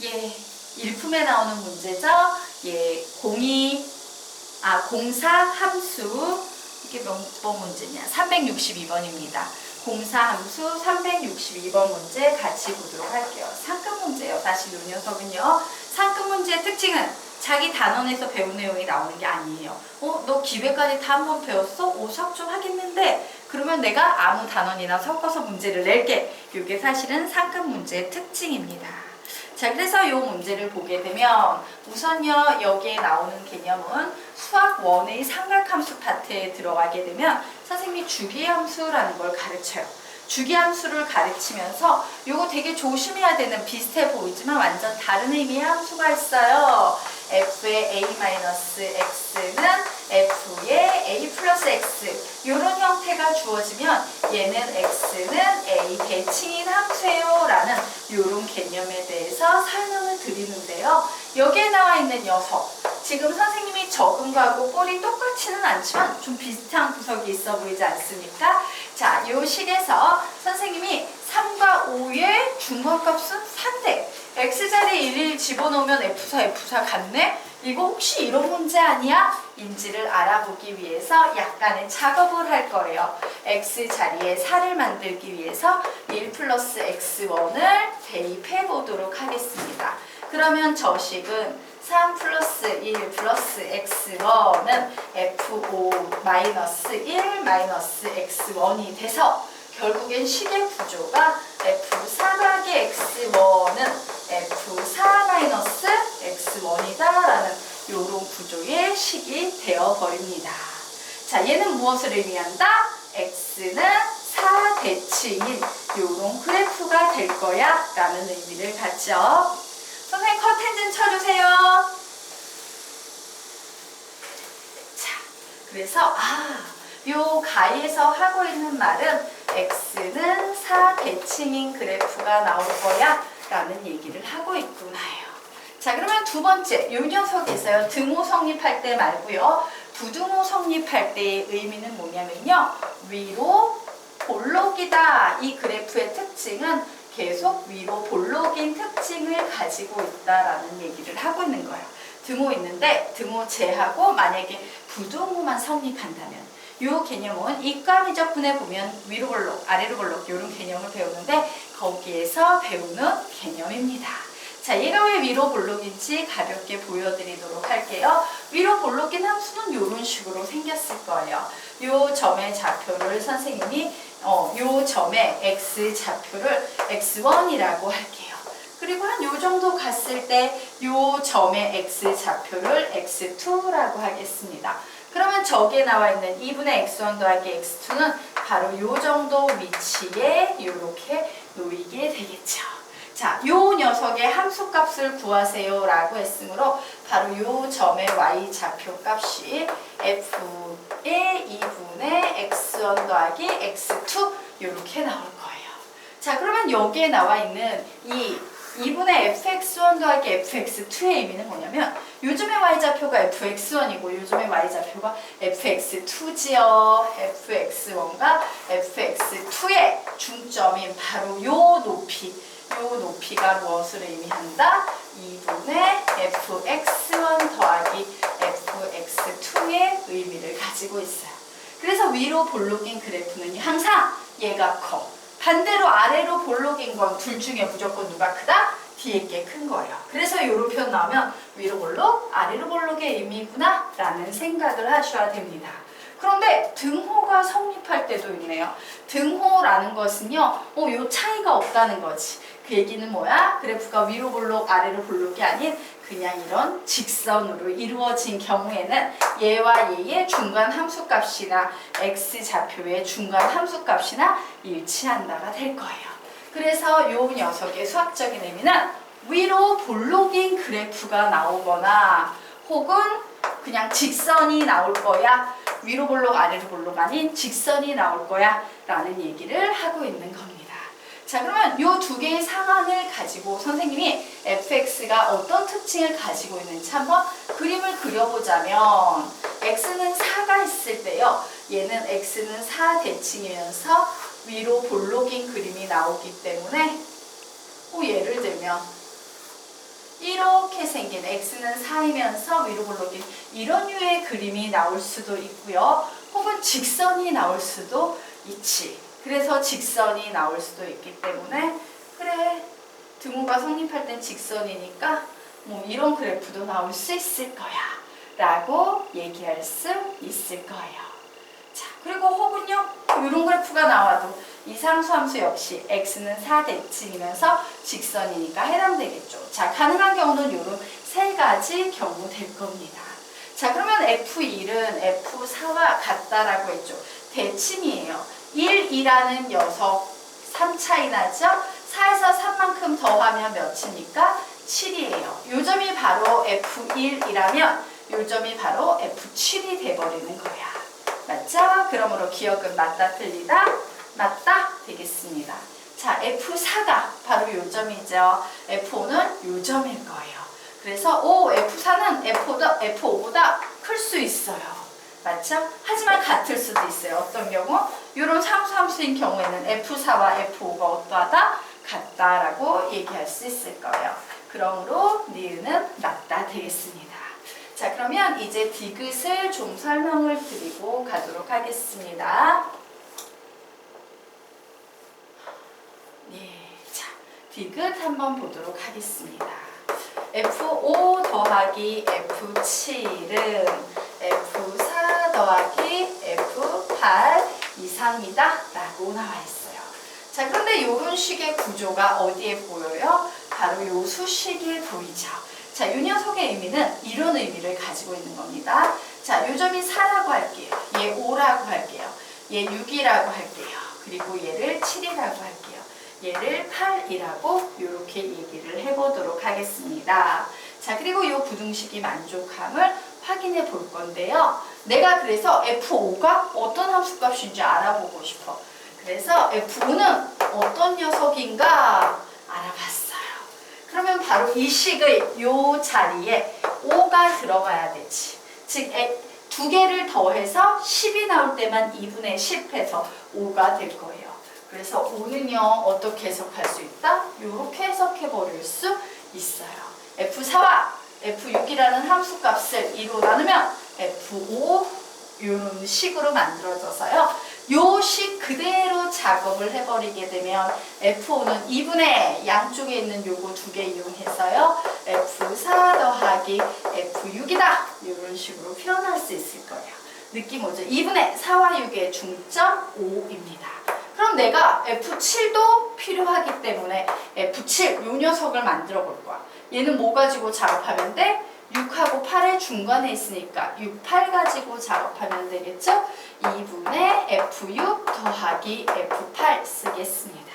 예, 일품에 나오는 문제죠. 예, 04 함수, 이게 몇 번 문제냐? 362번입니다. 공사 함수 362번 문제 같이 보도록 할게요. 상급 문제예요. 사실 이 녀석은요. 상급 문제의 특징은 자기 단원에서 배운 내용이 나오는 게 아니에요. 너 기회까지 다 한번 배웠어? 수학 좀 하겠는데? 그러면 내가 아무 단원이나 섞어서 문제를 낼게. 이게 사실은 상급 문제의 특징입니다. 자, 그래서 이 문제를 보게 되면 우선요, 여기에 나오는 개념은 수학 1의 삼각함수 파트에 들어가게 되면 선생님이 주기함수라는 걸 가르쳐요. 주기함수를 가르치면서 이거 되게 조심해야 되는, 비슷해 보이지만 완전 다른 의미의 함수가 있어요. f의 a-x는 f의 a 플러스 x, 이런 형태가 주어지면 얘는 x는 a 대칭인 함수예요 라는 이런 개념에 대해서 설명을 드리는데요. 여기에 나와 있는 녀석, 지금 선생님이 적은 거하고 꼴이 똑같지는 않지만 좀 비슷한 구석이 있어 보이지 않습니까? 자, 이 식에서 선생님이 3과 5의 중괄값은 3대, x자리에 1 집어넣으면 F4 같네? 이거 혹시 이런 문제 아니야? 인지를 알아보기 위해서 약간의 작업을 할 거예요. x자리에 4를 만들기 위해서 1 플러스 x1을 대입해 보도록 하겠습니다. 그러면 저 식은 3 플러스 1 플러스 x1은 f5 마이너스 1 마이너스 x1이 돼서 결국엔 식의 구조가 f4의 x1은 f4 마이너스 x1이다 라는 이런 구조의 식이 되어버립니다. 자, 얘는 무엇을 의미한다? x는 4대칭인 이런 그래프가 될 거야 라는 의미를 갖죠. 선생님 커튼 좀 쳐주세요. 자, 그래서 요 가에서 하고 있는 말은 x는 4대칭인 그래프가 나올 거야 라는 얘기를 하고 있구나요. 자, 그러면 두 번째, 요 녀석에서요, 등호 성립할 때 말고요, 부등호 성립할 때의 의미는 뭐냐면요, 위로 볼록이다. 이 그래프의 특징은 계속 위로 볼록인 특징을 가지고 있다라는 얘기를 하고 있는 거예요. 등호 있는데 등호 제하고 만약에 부등호만 성립한다면, 이 개념은 이과 미적분에 보면 위로 볼록, 아래로 볼록 이런 개념을 배우는데 거기에서 배우는 개념입니다. 자, 얘가 왜 위로 볼록인지 가볍게 보여드리도록 할게요. 위로 볼록인 함수는 이런 식으로 생겼을 거예요. 이 점의 좌표를 선생님이 이 점의 x 좌표를 x1이라고 할게요. 그리고 한 요 정도 갔을 때 이 점의 x 좌표를 x2라고 하겠습니다. 그러면 저기에 나와 있는 2분의 x1 더하기 x2는 바로 이 정도 위치에 이렇게 놓이게 되겠죠. 자, 요 녀석의 함수값을 구하세요 라고 했으므로 바로 요 점의 y 좌표 값이 f의 2분의 x1 더하기 x2 이렇게 나올 거예요. 자, 그러면 여기에 나와 있는 이 2분의 fx1 더하기 fx2의 의미는 뭐냐면 요즘의 y좌표가 fx1이고 요즘의 y좌표가 fx2지요. fx1과 fx2의 중점인 바로 요 높이, 요 높이가 무엇을 의미한다? 2분의 fx1 더하기 fx2의 의미를 가지고 있어요. 그래서 위로 볼록인 그래프는 항상 얘가 커. 반대로 아래로 볼록인 건 둘 중에 무조건 누가 크다? 뒤에 게 큰 거예요. 그래서 이런 표현 나오면 위로 볼록, 아래로 볼록의 의미구나 라는 생각을 하셔야 됩니다. 그런데 등호가 성립할 때도 있네요. 등호라는 것은요, 요 차이가 없다는 거지. 그 얘기는 뭐야? 그래프가 위로 볼록, 아래로 볼록이 아닌 그냥 이런 직선으로 이루어진 경우에는 얘와 얘의 중간 함수값이나 x좌표의 중간 함수값이나 일치한다가 될 거예요. 그래서 요 녀석의 수학적인 의미는 위로 볼록인 그래프가 나오거나 혹은 그냥 직선이 나올 거야. 위로 볼록 아래로 볼록 아닌 직선이 나올 거야 라는 얘기를 하고 있는 겁니다. 자, 그러면 이 두 개의 상황을 가지고 선생님이 fx가 어떤 특징을 가지고 있는지 한번 그림을 그려보자면 x는 4가 있을 때요. 얘는 x는 4대칭이면서 위로 볼록인 그림이 나오기 때문에 예를 들면 이렇게 생긴 x는 4이면서 위로 굴러긴 이런 류의 그림이 나올 수도 있고요. 혹은 직선이 나올 수도 있지. 그래서 직선이 나올 수도 있기 때문에 그래 등호가 성립할 땐 직선이니까 뭐 이런 그래프도 나올 수 있을 거야 라고 얘기할 수 있을 거예요. 자, 그리고 혹은요 이런 그래프가 나와도 이 상수함수 역시 x는 4대칭이면서 직선이니까 해당되겠죠. 자, 가능한 경우는 이런 세 가지 경우 될 겁니다. 자, 그러면 F1은 F4와 같다라고 했죠. 대칭이에요. 1, 2라는 녀석 3 차이 나죠? 4에서 3만큼 더하면 몇이니까 7이에요. 요 점이 바로 F1이라면 요 점이 바로 F7이 돼버리는 거야. 맞죠? 그러므로 기억은 맞다 틀리다? 맞다 되겠습니다. 자, F4가 바로 요 점이죠. F5는 요 점일 거예요. 그래서 F4는 F5보다 클 수 있어요. 맞죠? 하지만 같을 수도 있어요. 어떤 경우? 이런 상수함수인 경우에는 F4와 F5가 어떠하다? 같다라고 얘기할 수 있을 거예요. 그러므로 니은은 맞다 되겠습니다. 자, 그러면 이제 디귿을 좀 설명을 드리고 가도록 하겠습니다. 네, 자, 디귿 한번 보도록 하겠습니다. F5 더하기 F7은 F4 더하기 F8 이상이다 라고 나와 있어요. 자, 그런데 이런 식의 구조가 어디에 보여요? 바로 이 수식에 보이죠. 자, 이 녀석의 의미는 이런 의미를 가지고 있는 겁니다. 자, 요 점이 4라고 할게요. 얘 5라고 할게요. 얘 6이라고 할게요. 그리고 얘를 7이라고 할게요. 얘를 8이라고 이렇게 얘기를 해보도록 하겠습니다. 자, 그리고 이 부등식이 만족함을 확인해 볼 건데요. 내가 그래서 F5가 어떤 함수값인지 알아보고 싶어. 그래서 F5는 어떤 녀석인가 알아봤어요. 그러면 바로 이 식의 요 자리에 5가 들어가야 되지. 즉, 두 개를 더해서 10이 나올 때만 2분의 10 해서 5가 될 거예요. 그래서 5는요, 어떻게 해석할 수 있다? 이렇게 해석해 버릴 수 있어요. F4와 F6이라는 함수값을 2로 나누면 F5 이런 식으로 만들어져서요. 요 식 그대로 작업을 해버리게 되면 F5는 2분의 양쪽에 있는 요거 두 개 이용해서요. F4 더하기 F6이다. 이런 식으로 표현할 수 있을 거예요. 느낌 오죠? 2분의 4와 6의 중점 5입니다. 그럼 내가 F7도 필요하기 때문에 F7 요 녀석을 만들어 볼 거야. 얘는 뭐 가지고 작업하면 돼? 6하고 8의 중간에 있으니까 6, 8 가지고 작업하면 되겠죠? 2분의 F6 더하기 F8 쓰겠습니다.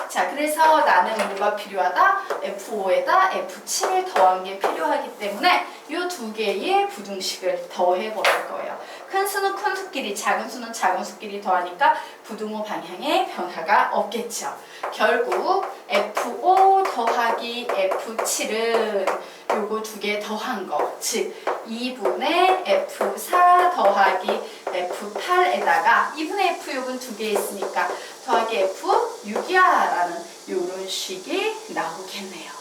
자, 그래서 나는 뭐가 필요하다? F5에다 F7을 더한 게 필요하기 때문에 이 두 개의 부등식을 더해 버릴 거예요. 큰 수는 큰 수끼리, 작은 수는 작은 수끼리 더하니까 부등호 방향에 변화가 없겠죠. 결국 F5 더하기 F7은 요거 두 개 더한 거, 즉 2분의 F4 더하기 F8에다가 2분의 F6은 두 개 있으니까 더하기 F6이야 라는 요런 식이 나오겠네요.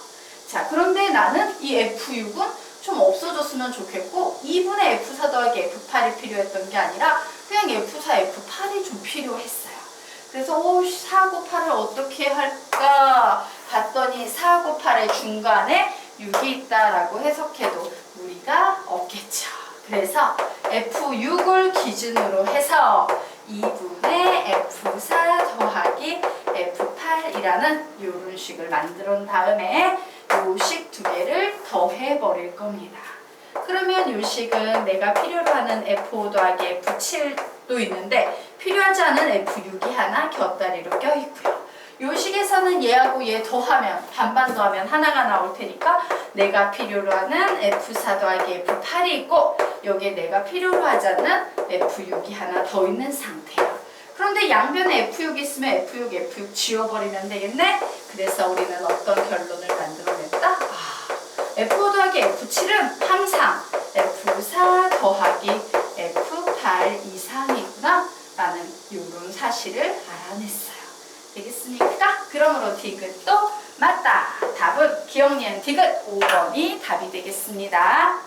자, 그런데 나는 이 F6은 좀 없어졌으면 좋겠고 2분의 F4 더하기 F8이 필요했던 게 아니라 그냥 F4, F8이 좀 필요했어요. 그래서 4하고 8을 어떻게 할까 봤더니 4하고 8의 중간에 6이 있다라고 해석해도 무리가 없겠죠. 그래서 F6을 기준으로 해서 2분의 F4 더하기 F8이라는 이런 식을 만든 다음에 요 식 두 개를 더해 버릴 겁니다. 그러면 요 식은 내가 필요로 하는 F5 더하기 F7도 있는데 필요하지 않은 F6이 하나 곁다리로 껴있고요. 요 식에서는 얘하고 얘 더하면 반반 더하면 하나가 나올 테니까 내가 필요로 하는 F4 더하기 F8이 있고 여기에 내가 필요로 하지 않는 F6이 하나 더 있는 상태예요. 그런데 양변에 F6이 있으면 F6 지워버리면 되겠네? 그래서 우리는 어떤 결론을 만들어냈다? F5 더하기 F7은 항상 F4 더하기 F8 이상이구나 라는 이런 사실을 알아냈어요. 되겠습니까? 그러므로 디귿도 맞다. 답은 기억 니은 디귿 5번이 답이 되겠습니다.